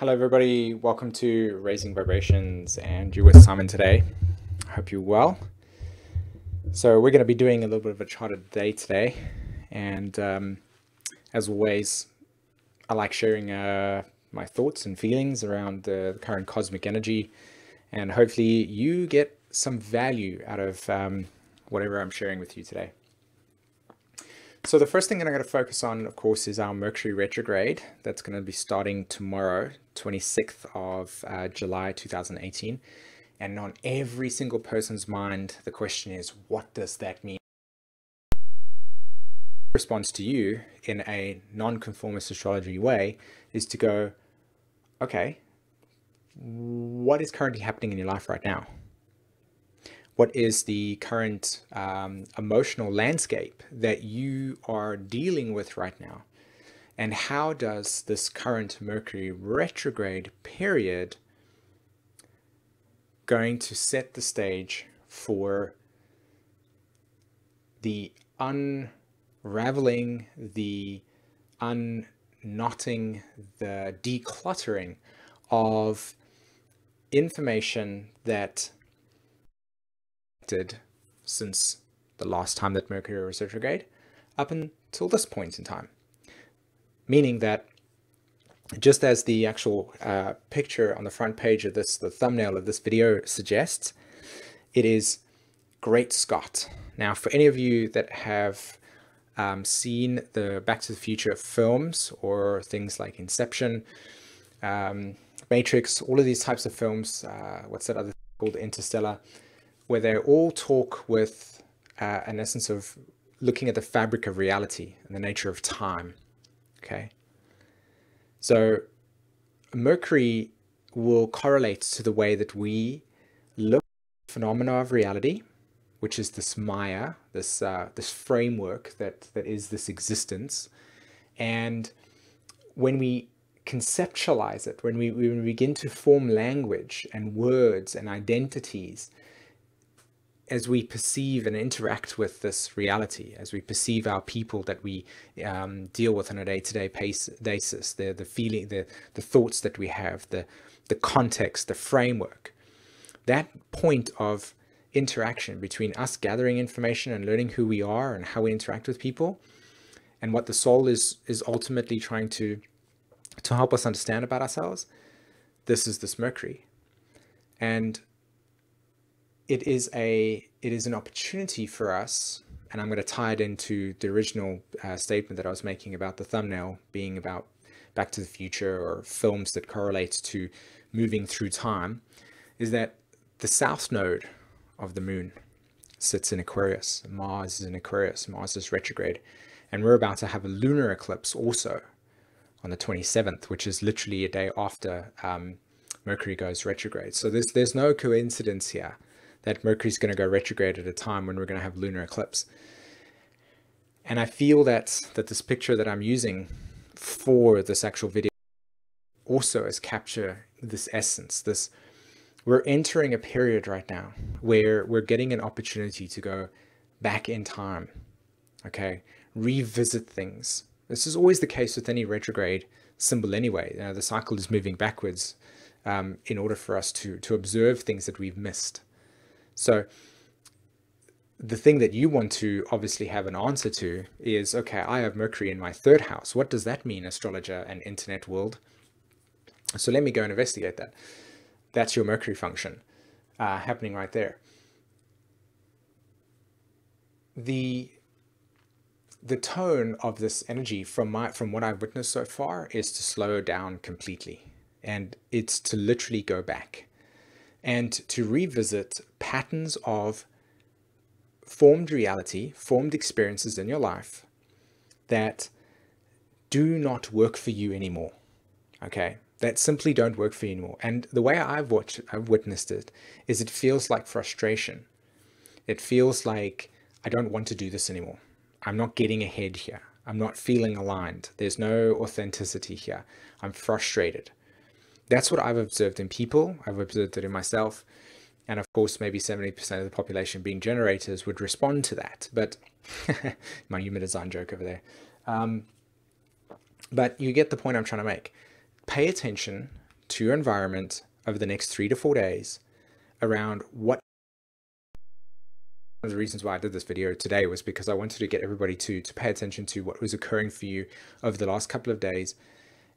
Hello everybody, welcome to Raising Vibrations, and you're with Simon today. I hope you're well. So we're going to be doing a little bit of a chart of the day today, and as always, I like sharing my thoughts and feelings around the current cosmic energy, and hopefully you get some value out of whatever I'm sharing with you today. So the first thing that I'm going to focus on, of course, is our Mercury retrograde. That's going to be starting tomorrow, 26th of July 2018. And on every single person's mind, the question is, what does that mean? Response to you in a non-conformist astrology way is to go, okay, what is currently happening in your life right now? What is the current emotional landscape that you are dealing with right now? And how does this current Mercury retrograde period going to set the stage for the unraveling, the unknotting, the decluttering of information that since the last time that Mercury was retrograde up until this point in time. Meaning that just as the actual picture on the front page of this, the thumbnail of this video suggests, it is Great Scott. Now, for any of you that have seen the Back to the Future films or things like Inception, Matrix, all of these types of films, what's that other thing called, Interstellar, where they all talk with an essence of looking at the fabric of reality and the nature of time. Okay. So Mercury will correlate to the way that we look at the phenomena of reality, which is this Maya, this framework that is this existence. And when we conceptualize it, when we begin to form language and words and identities, as we perceive and interact with this reality, as we perceive our people that we deal with on a day-to-day basis, the feeling, the thoughts that we have, the context, the framework, that point of interaction between us gathering information and learning who we are and how we interact with people, and what the soul is ultimately trying to help us understand about ourselves, this is this Mercury. And it is an opportunity for us, and I'm going to tie it into the original statement that I was making about the thumbnail being about Back to the Future or films that correlate to moving through time, is that the south node of the moon sits in Aquarius. Mars is in Aquarius. Mars is retrograde. And we're about to have a lunar eclipse also on the 27th, which is literally a day after Mercury goes retrograde. So there's no coincidence here that Mercury's going to go retrograde at a time when we're going to have lunar eclipse. And I feel that this picture that I'm using for this actual video also is capture this essence. We're entering a period right now where we're getting an opportunity to go back in time, okay? Revisit things. This is always the case with any retrograde symbol anyway. The cycle is moving backwards in order for us to observe things that we've missed. So the thing that you want to obviously have an answer to is, okay, I have Mercury in my third house. What does that mean, astrologer and internet world? So let me go and investigate that. That's your Mercury function happening right there. The tone of this energy from what I've witnessed so far is to slow down completely. And it's to literally go back and to revisit patterns of formed reality, formed experiences in your life that do not work for you anymore, okay? That simply don't work for you anymore. And the way I've witnessed it is it feels like frustration. It feels like I don't want to do this anymore. I'm not getting ahead here. I'm not feeling aligned. There's no authenticity here. I'm frustrated. That's what I've observed in people. I've observed it in myself. And of course, maybe 70% of the population being generators would respond to that. But my human design joke over there. But you get the point I'm trying to make. Pay attention to your environment over the next 3 to 4 days around what. One of the reasons why I did this video today was because I wanted to get everybody to pay attention to what was occurring for you over the last couple of days,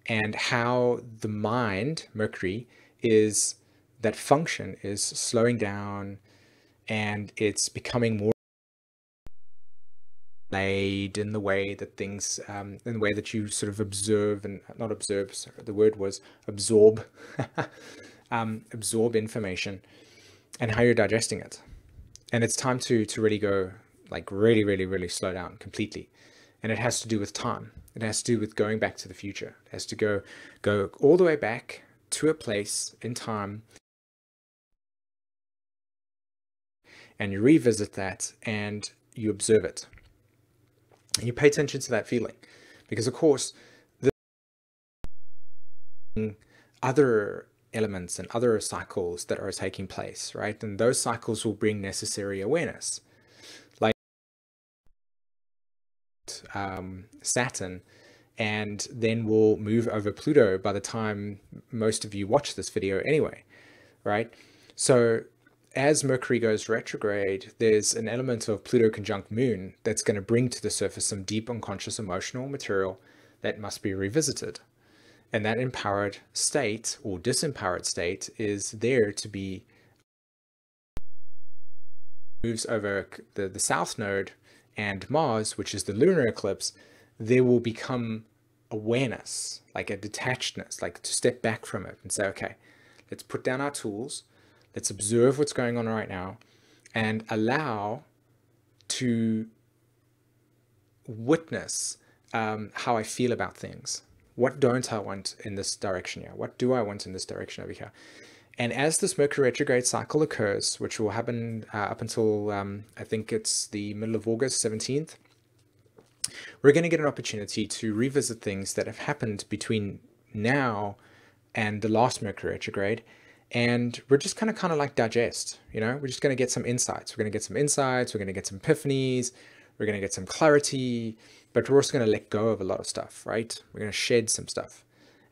and how the mind, Mercury, is that function is slowing down, and it's becoming more laid in the way that things, in the way that you sort of observe, and not observe, sorry, the word was absorb, absorb information, and how you're digesting it. And it's time to really go, like, really slow down completely. And it has to do with time. It has to do with going back to the future. It has to go all the way back to a place in time, and you revisit that and you observe it. And you pay attention to that feeling. Because of course, the other elements and other cycles that are taking place, right? And those cycles will bring necessary awareness. Like Saturn, and then we'll move over Pluto by the time most of you watch this video anyway, right? So as Mercury goes retrograde, there's an element of Pluto conjunct Moon that's going to bring to the surface some deep unconscious emotional material that must be revisited. And that empowered state or disempowered state is there to be, moves over the South Node and Mars, which is the lunar eclipse. There will become awareness, like a detachedness, like to step back from it and say, okay, let's put down our tools, let's observe what's going on right now, and allow to witness how I feel about things. What don't I want in this direction here? What do I want in this direction over here? And as this Mercury retrograde cycle occurs, which will happen up until, I think it's the middle of August 17th, we're going to get an opportunity to revisit things that have happened between now and the last Mercury retrograde. And we're just kind of like digest, you know, we're just going to get some insights. We're going to get some insights. We're going to get some epiphanies. We're going to get some clarity, but we're also going to let go of a lot of stuff, right? We're going to shed some stuff.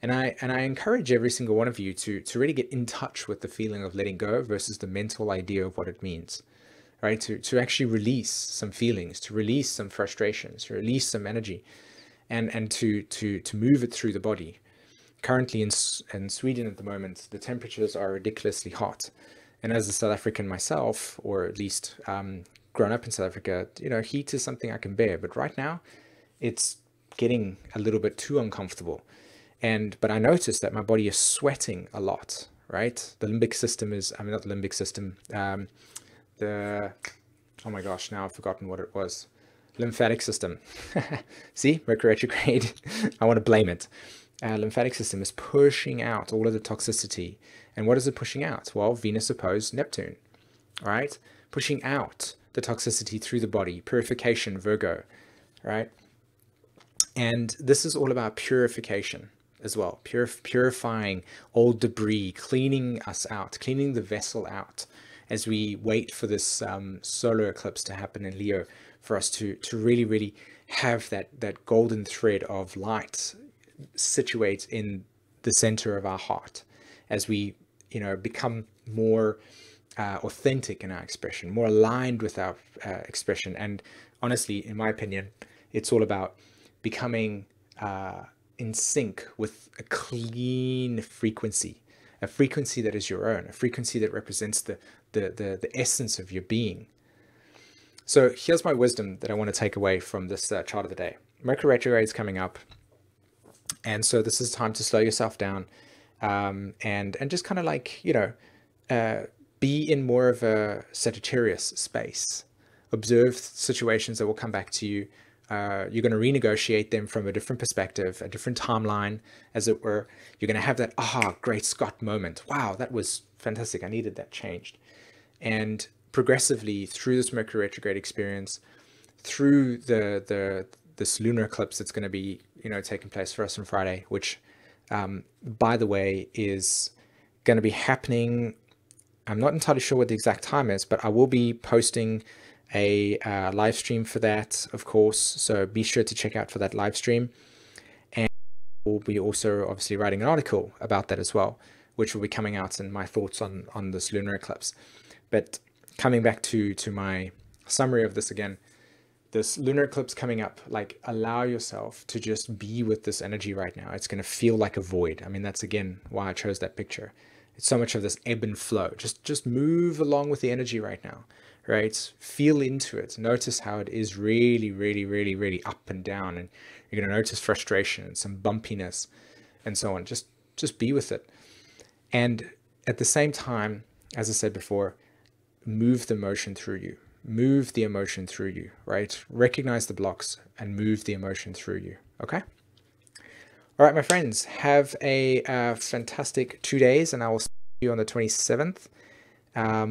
And I encourage every single one of you to really get in touch with the feeling of letting go versus the mental idea of what it means, right? To actually release some feelings, to release some frustrations, to release some energy, and to move it through the body. Currently in Sweden at the moment, the temperatures are ridiculously hot. And as a South African myself, or at least grown up in South Africa, you know, heat is something I can bear. But right now, it's getting a little bit too uncomfortable. But I noticed that my body is sweating a lot, right? The limbic system is, I mean, not the limbic system, oh my gosh, now I've forgotten what it was. Lymphatic system. See, Mercury retrograde, I want to blame it. Lymphatic system is pushing out all of the toxicity. And what is it pushing out? Well, Venus opposed Neptune, right? Pushing out the toxicity through the body, purification, Virgo, right? And this is all about purification as well, purifying old debris, cleaning us out, cleaning the vessel out as we wait for this solar eclipse to happen in Leo, for us to really have that golden thread of light situate in the center of our heart as we, you know, become more authentic in our expression, more aligned with our expression. And honestly, in my opinion, it's all about becoming in sync with a clean frequency, a frequency that is your own, a frequency that represents the essence of your being. So here's my wisdom that I want to take away from this chart of the day. Mercury retrograde is coming up, and so this is time to slow yourself down, and just kind of like, you know, be in more of a Sagittarius space. Observe situations that will come back to you. You're going to renegotiate them from a different perspective, a different timeline, as it were. You're going to have that, great Scott moment. Wow, that was fantastic. I needed that changed. And progressively through this Mercury retrograde experience, through this lunar eclipse that's going to be, you know, taking place for us on Friday, which, by the way, is going to be happening. I'm not entirely sure what the exact time is, but I will be posting a live stream for that, of course. So be sure to check out for that live stream. And will be also obviously writing an article about that as well, which will be coming out in my thoughts on this lunar eclipse. But coming back to my summary of this again, this lunar eclipse coming up, like, allow yourself to just be with this energy right now. It's going to feel like a void. I mean, that's again why I chose that picture. It's so much of this ebb and flow. Just move along with the energy right now, right? Feel into it. Notice how it is really, really, really, really up and down. And you're going to notice frustration and some bumpiness and so on. Just be with it. And at the same time, as I said before, move the emotion through you. Move the emotion through you, right? Recognize the blocks and move the emotion through you, okay? All right, my friends, have a fantastic 2 days, and I will see you on the 27th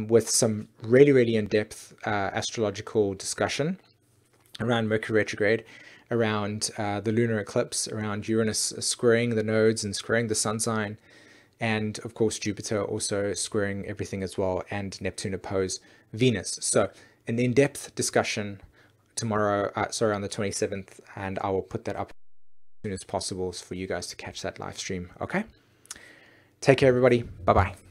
with some really, really in-depth astrological discussion around Mercury retrograde, around the lunar eclipse, around Uranus squaring the nodes and squaring the sun sign, and of course Jupiter also squaring everything as well, and Neptune oppose Venus. So an in-depth discussion tomorrow, on the 27th, and I will put that up as soon as possible for you guys to catch that live stream. Okay, take care everybody. Bye bye.